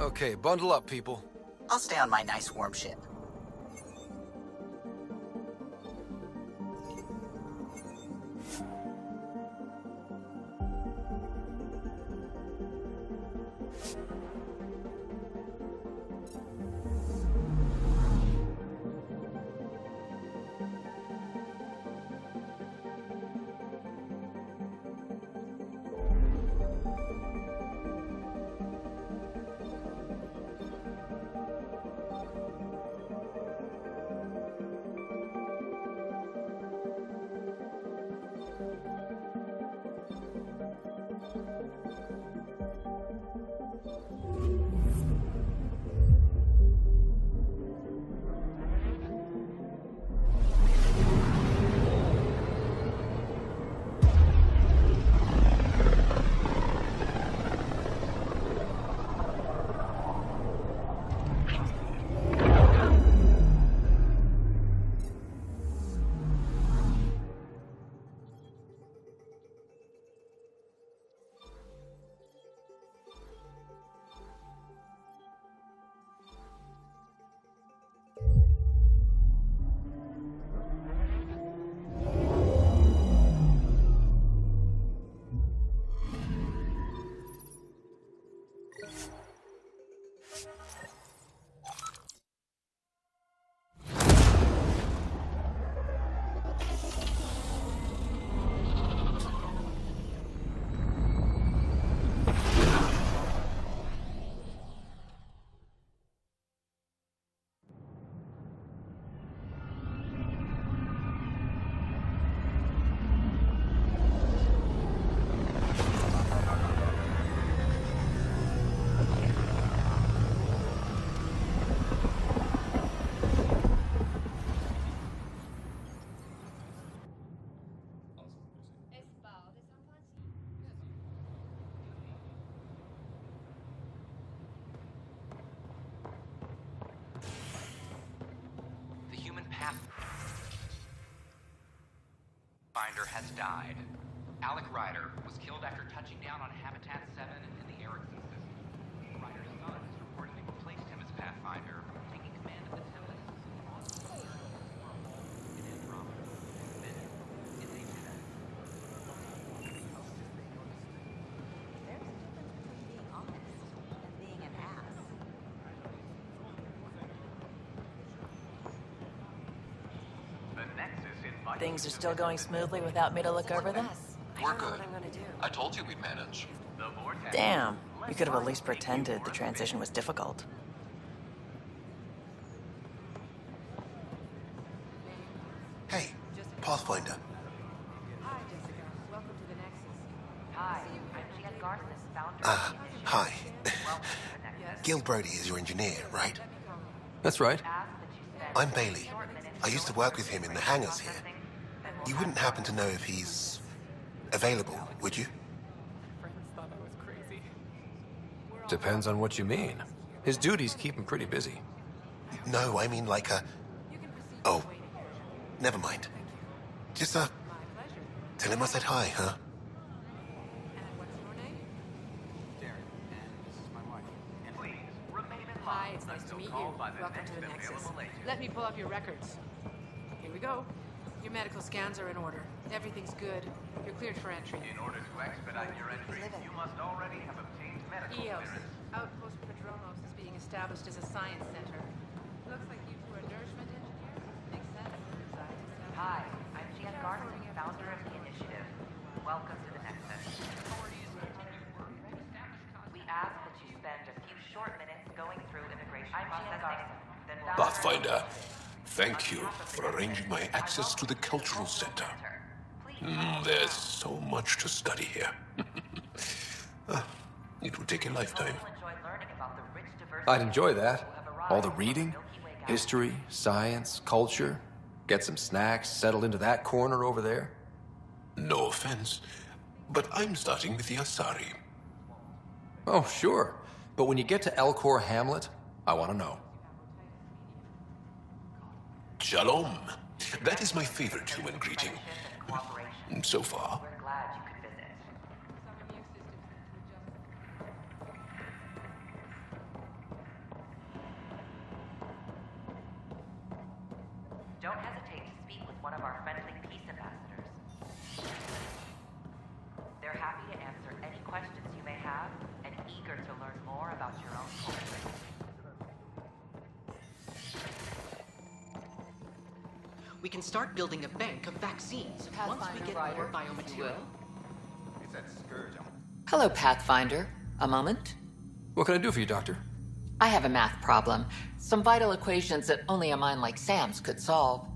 Okay, bundle up, people. I'll stay on my nice warm ship. Pathfinder has died. Alec Ryder was killed after touching down on Habitat 7 in the Erickson system. Ryder's son has reportedly replaced him as Pathfinder, taking command of the Tempest. In Andromeda, then in Asia. There's a difference between being honest and being an ass. The Nexus invites Things are still going smoothly without me to look over them? We're good. I told you we'd manage. the vortex. Damn. You could have at least pretended the transition was difficult. Hey, Pathfinder. Hi, Jessica. Welcome to the Nexus. Hi, I'm Jen Garson, founder of the initiative. Hi. Welcome to the Nexus. Gil Brody is your engineer, right? That's right. Ask that you spend I'm Bailey. I used to work with him in the hangars here. You wouldn't happen to know if he's available, would you? Depends on what you mean. His duties keep him pretty busy. No, I mean like a... Oh, never mind. Just, tell him I said hi, huh? And what's your name? Darren, and this is my wife. And please, remain in Hi, line it's nice to until meet you. called by the Welcome to the next Nexus. available agent. Let me pull up your records. Here we go. Your medical scans are in order. Everything's good. You're cleared for entry. In order to expedite your entry, you must already have obtained medical EOS. clearance. Outpost Padronos is being established as a science center. Looks like you two are nourishment engineers. Makes sense. Scientists have- Hi, I'm Jen Garson, founder of the initiative. Welcome to the Nexus. We ask that you spend a few short minutes going through immigration processing. Then Pathfinder, thank you for arranging my access to the cultural center. There's so much to study here. It would take a lifetime. I'd enjoy that. All the reading, history, science, culture. Get some snacks, settled into that corner over there. No offense, but I'm starting with the Asari. Oh, sure. But when you get to Elcor Hamlet, I want to know. Shalom. That is my favorite human greeting. So far. We're glad you could visit. Some immune systems need to adjust. Don't hesitate to speak with one of our friendly peace ambassadors. They're happy to answer any questions you may have and eager to learn more about your own culture. We can start building a bank of vaccines once we get more biomaterial. It's that scourge on. Hello, Pathfinder. A moment? What can I do for you, Doctor? I have a math problem. Some vital equations that only a mind like Sam's could solve.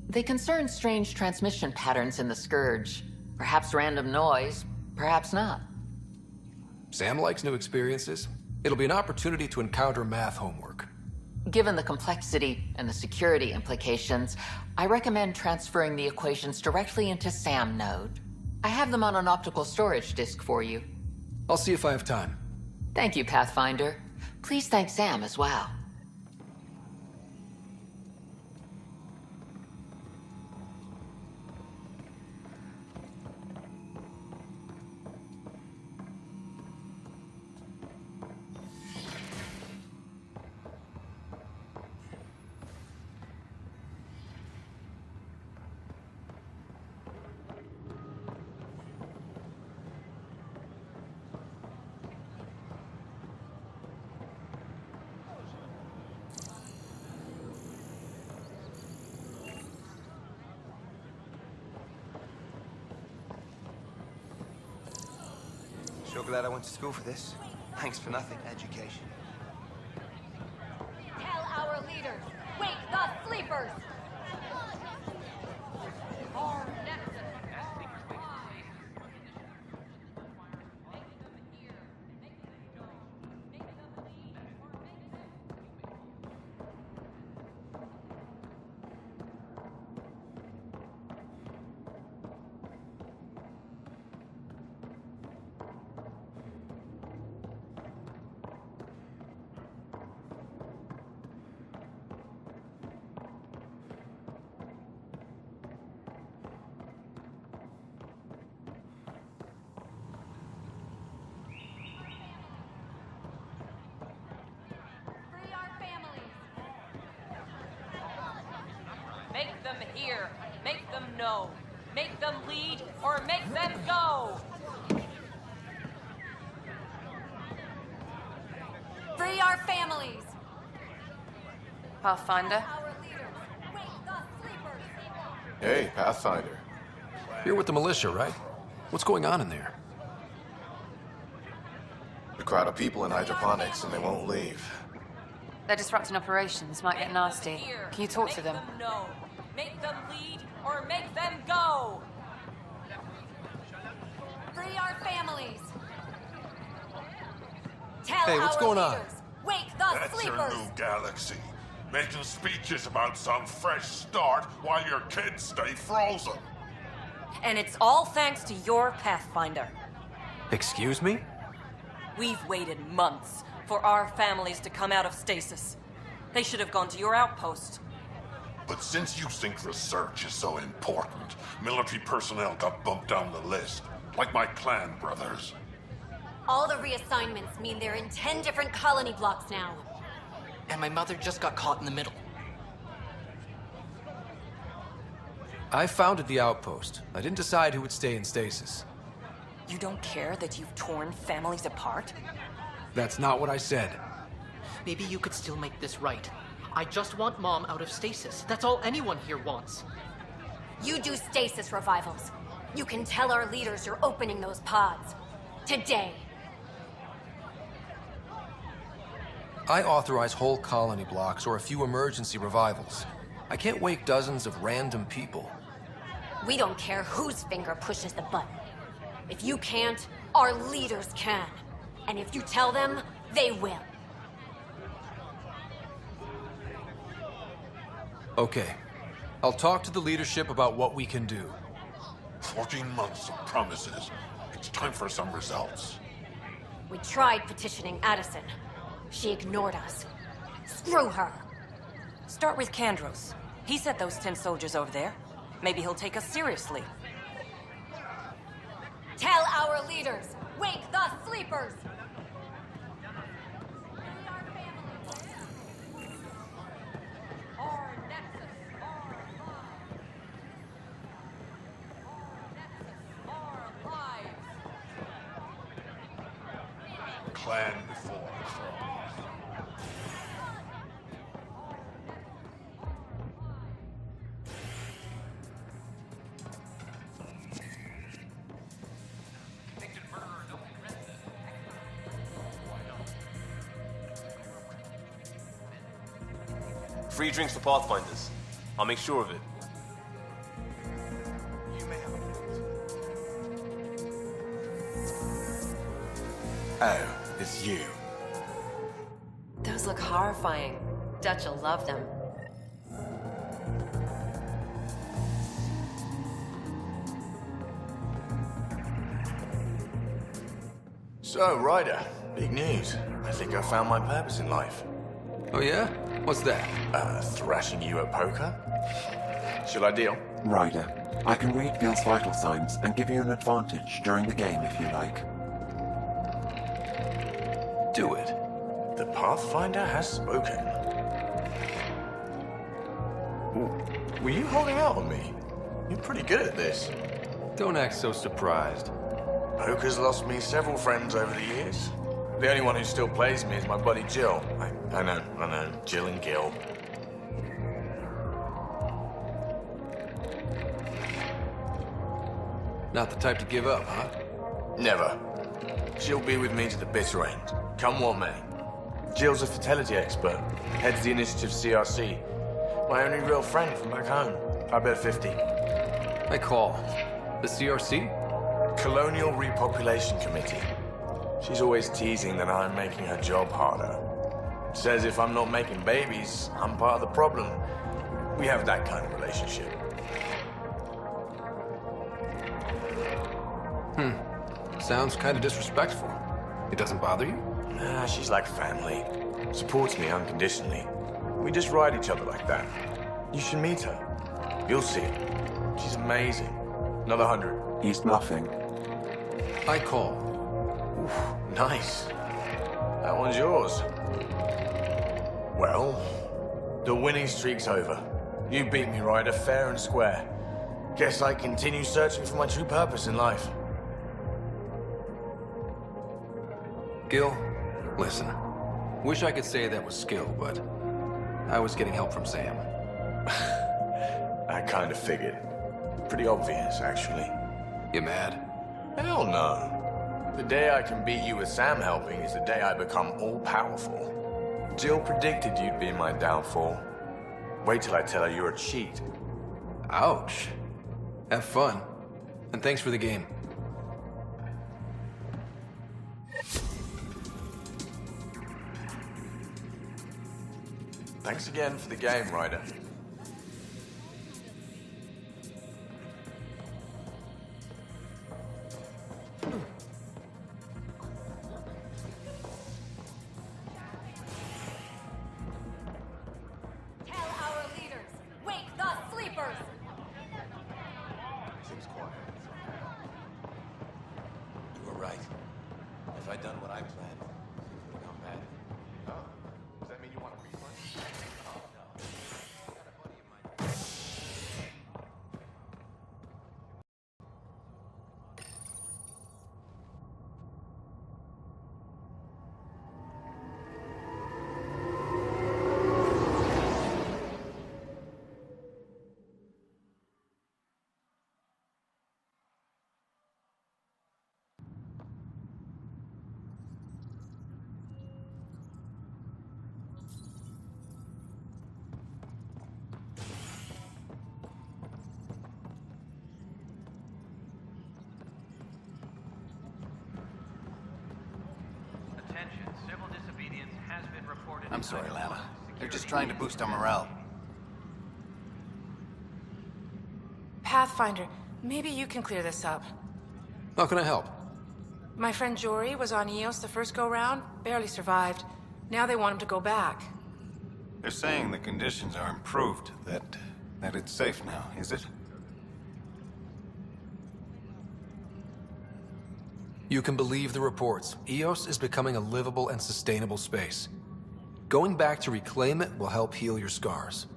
They concern strange transmission patterns in the Scourge. Perhaps random noise, perhaps not. Sam likes new experiences. It'll be an opportunity to encounter math homework. Given the complexity and the security implications, I recommend transferring the equations directly into SAM node. I have them on an optical storage disk for you. I'll see if I have time. Thank you, Pathfinder. Please thank Sam as well. Sure glad I went to school for this. Thanks for nothing. Education. Tell our leaders, wake the sleepers! Our Nexus. Make them hear. Make them know. Make them lead or make them go. Free our families. Pathfinder? Our leaders. Wake the sleepers. Hey, Pathfinder. You're with the militia, right? What's going on in there? A crowd of people in hydroponics and they won't leave. They're disrupting operations. Might get nasty. Can you talk to them? Make them know. Make them lead or make them go. Free our families. Tell Hey, what's our going on? leaders. Wake the That's sleepers. your new galaxy. Making speeches about some fresh start while your kids stay frozen. And it's all thanks to your Pathfinder. Excuse me? We've waited months for our families to come out of stasis. They should have gone to your outpost. But since you think research is so important, military personnel got bumped down the list. Like my clan brothers. All the reassignments mean they're in 10 different colony blocks now. And my mother just got caught in the middle. I founded the outpost. I didn't decide who would stay in stasis. You don't care that you've torn families apart? That's not what I said. Maybe you could still make this right. I just want Mom out of stasis. That's all anyone here wants. You do stasis revivals. You can tell our leaders you're opening those pods. Today. I authorize whole colony blocks or a few emergency revivals. I can't wake dozens of random people. We don't care whose finger pushes the button. If you can't, our leaders can. And if you tell them, they will. Okay. I'll talk to the leadership about what we can do. 14 months of promises. It's time for some results. We tried petitioning Addison. She ignored us. Screw her. Start with Kandros. He sent those 10 soldiers over there. Maybe he'll take us seriously. Tell our leaders, wake the sleepers! Clan before. Free drinks for Pathfinders. I'll make sure of it. Oh, it's you. Those look horrifying. Dutch will love them. So, Ryder, big news. I think I found my purpose in life. Oh yeah? What's that? Thrashing you at poker? Shall I deal? Ryder, I can read Gil's vital signs and give you an advantage during the game if you like. Do it. The Pathfinder has spoken. Ooh, were you holding out on me? You're pretty good at this. Don't act so surprised. Poker's lost me several friends over the years. The only one who still plays me is my buddy Jill. I know. Jill and Gil. Not the type to give up, huh? Never. She'll be with me to the bitter end, come what may. Jill's a fertility expert, heads the initiative CRC. My only real friend from back home. I bet 50. I call. The CRC? Colonial Repopulation Committee. She's always teasing that I'm making her job harder. Says if I'm not making babies, I'm part of the problem. We have that kind of relationship. Sounds kind of disrespectful. It doesn't bother you? Nah, she's like family. Supports me unconditionally. We just ride each other like that. You should meet her. You'll see it. She's amazing. Another 100. He's bluffing. I call. Oof, nice. That one's yours. Well, the winning streak's over. You beat me, Ryder, fair and square. Guess I continue searching for my true purpose in life. Gil, listen. Wish I could say that was skill, but I was getting help from Sam. I kind of figured. Pretty obvious, actually. You mad? Hell no. The day I can beat you with Sam helping is the day I become all-powerful. Jill predicted you'd be my downfall. Wait till I tell her you're a cheat. Ouch. Have fun. And thanks for the game. Thanks again for the game, Ryder. Tell our leaders, wake the sleepers! Seems quiet. You were right. If I'd done what I planned, it would have gone bad. Oh, does that mean you want a refund? Oh, no. I got a buddy of mine. Attention, civil disobedience has been reported. I'm sorry, Lama. They're just trying to boost our morale. Pathfinder, maybe you can clear this up. How can I help? My friend Jory was on Eos the first go-round, barely survived. Now they want him to go back. They're saying the conditions are improved, that it's safe now, is it? You can believe the reports. Eos is becoming a livable and sustainable space. Going back to reclaim it will help heal your scars.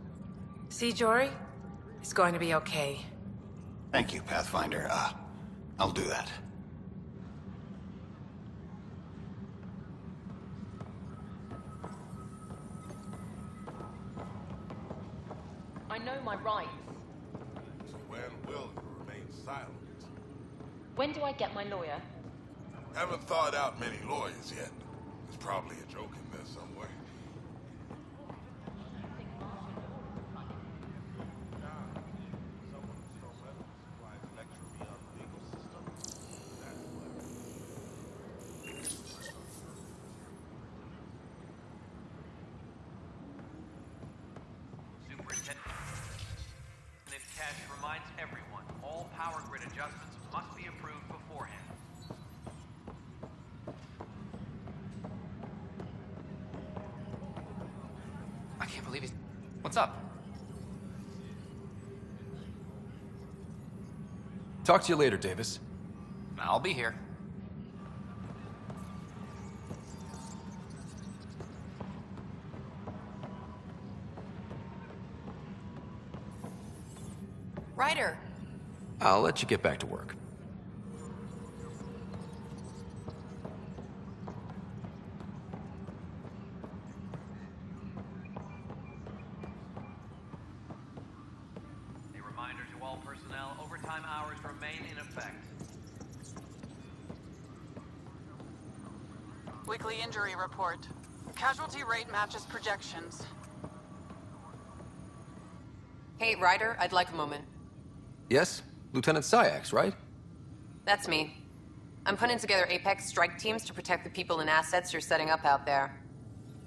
See, Jory? It's going to be okay. Thank you, Pathfinder. I'll do that. I know my rights. So when will you remain silent? When do I get my lawyer? Haven't thought out many lawyers yet. There's probably a joke in there somewhere. Superintendent Cash reminds everyone, all power grid adjustments must be approved beforehand. I can't believe he's... What's up? Talk to you later, Davis. I'll be here. Ryder, I'll let you get back to work. A reminder to all personnel, overtime hours remain in effect. Weekly injury report. Casualty rate matches projections. hey, Ryder, I'd like a moment. Yes? Lieutenant Syax, right? That's me. I'm putting together Apex strike teams to protect the people and assets you're setting up out there.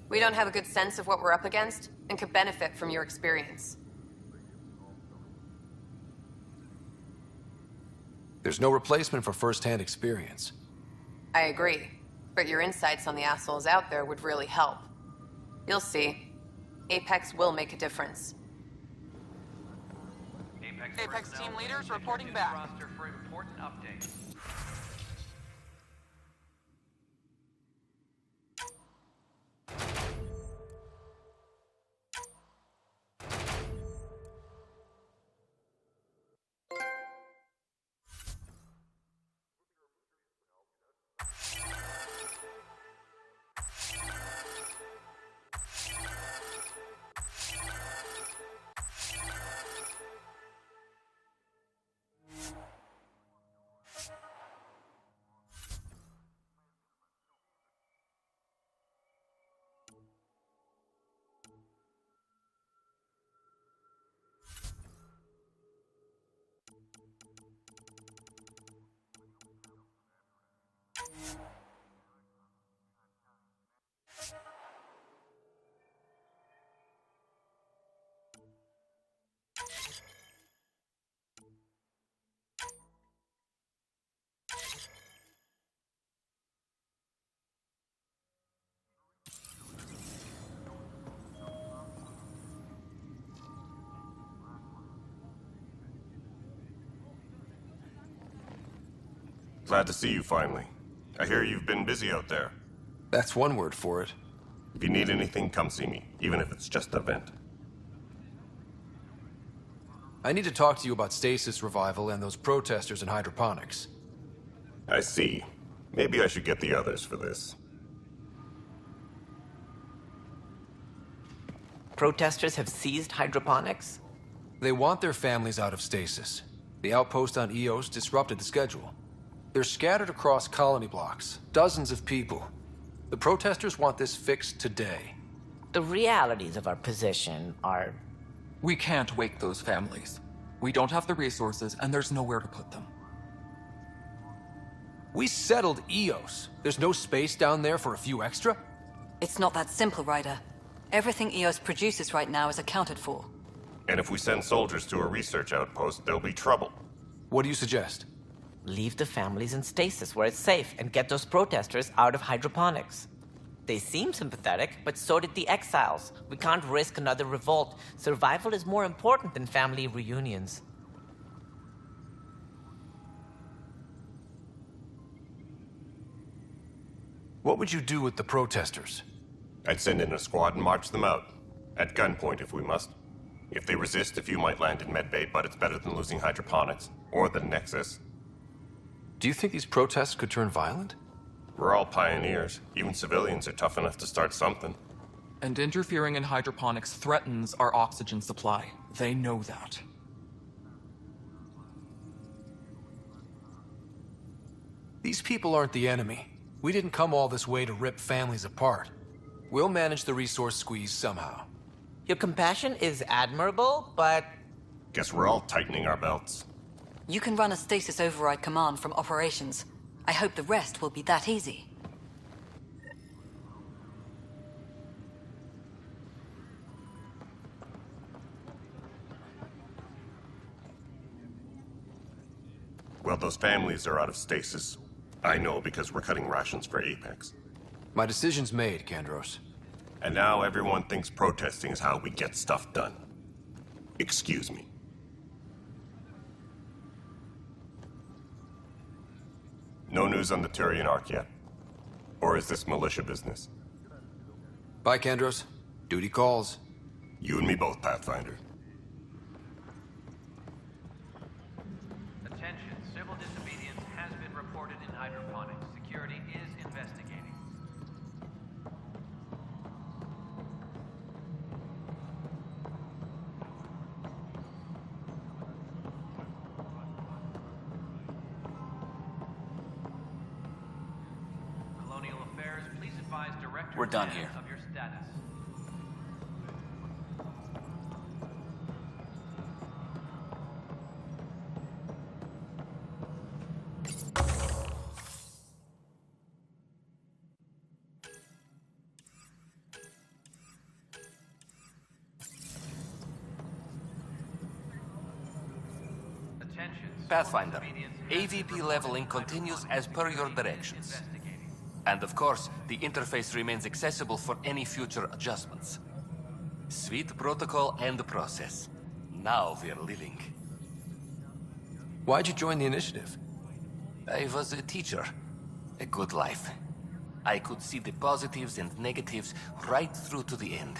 We don't have a good sense of what we're up against, and could benefit from your experience. There's no replacement for first-hand experience. I agree, but your insights on the assholes out there would really help. You'll see. Apex will make a difference. Apex team leaders reporting back. Roster for important updates. Glad to see you finally. I hear you've been busy out there. That's one word for it. If you need anything, come see me, even if it's just a vent. I need to talk to you about stasis revival and those protesters in hydroponics. I see. Maybe I should get the others for this. Protesters have seized hydroponics? They want their families out of stasis. The outpost on Eos disrupted the schedule. They're scattered across colony blocks, dozens of people. The protesters want this fixed today. The realities of our position are... We can't wake those families. We don't have the resources, and there's nowhere to put them. We settled Eos. There's no space down there for a few extra? It's not that simple, Ryder. Everything Eos produces right now is accounted for. And if we send soldiers to a research outpost, there'll be trouble. What do you suggest? Leave the families in stasis where it's safe and get those protesters out of hydroponics. They seem sympathetic, but so did the exiles. We can't risk another revolt. Survival is more important than family reunions. What would you do with the protesters? I'd send in a squad and march them out. At gunpoint if we must. If they resist, a few might land in medbay, but it's better than losing hydroponics. Or the Nexus. Do you think these protests could turn violent? We're all pioneers. Even civilians are tough enough to start something. And interfering in hydroponics threatens our oxygen supply. They know that. These people aren't the enemy. We didn't come all this way to rip families apart. We'll manage the resource squeeze somehow. Your compassion is admirable, but... Guess we're all tightening our belts. You can run a stasis override command from operations. I hope the rest will be that easy. Well, those families are out of stasis. I know because we're cutting rations for Apex. My decision's made, Kandros. And now everyone thinks protesting is how we get stuff done. Excuse me. No news on the Turian Ark yet? Or is this militia business? Bye, Kandros. Duty calls. You and me both, Pathfinder. Attention, civil disobedience has been reported in hydroponics. Security is investigating. Colonial Affairs, please advise Director We're done Glen here. of your status. Pathfinder, AVP leveling continues as per your directions. And of course, the interface remains accessible for any future adjustments. Sweet protocol and process. Now we're living. Why'd you join the initiative? I was a teacher. A good life. I could see the positives and negatives right through to the end.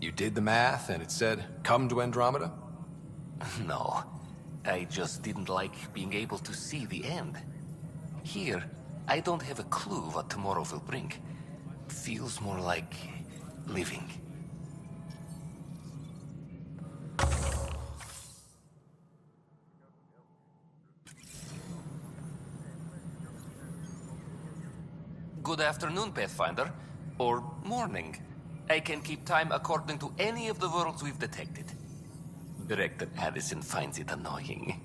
You did the math and it said, come to Andromeda? No. I just didn't like being able to see the end. Here, I don't have a clue what tomorrow will bring. Feels more like living. Good afternoon, Pathfinder. Or morning. I can keep time according to any of the worlds we've detected. Director Addison finds it annoying.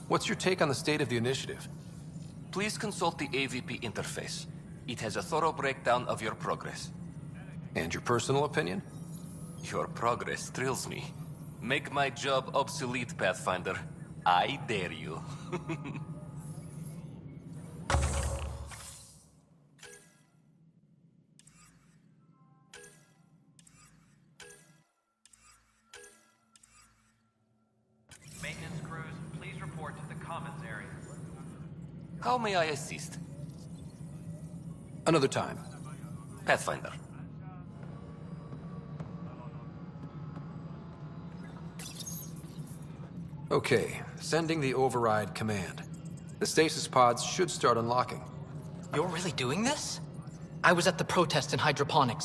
What's your take on the state of the initiative? Please consult the AVP interface. It has a thorough breakdown of your progress. And your personal opinion? Your progress thrills me. Make my job obsolete, Pathfinder. I dare you. Maintenance crews, please report to the commons area. How may I assist? Another time. Pathfinder. Okay, sending the override command. The stasis pods should start unlocking. You're really doing this? I was at the protest in hydroponics.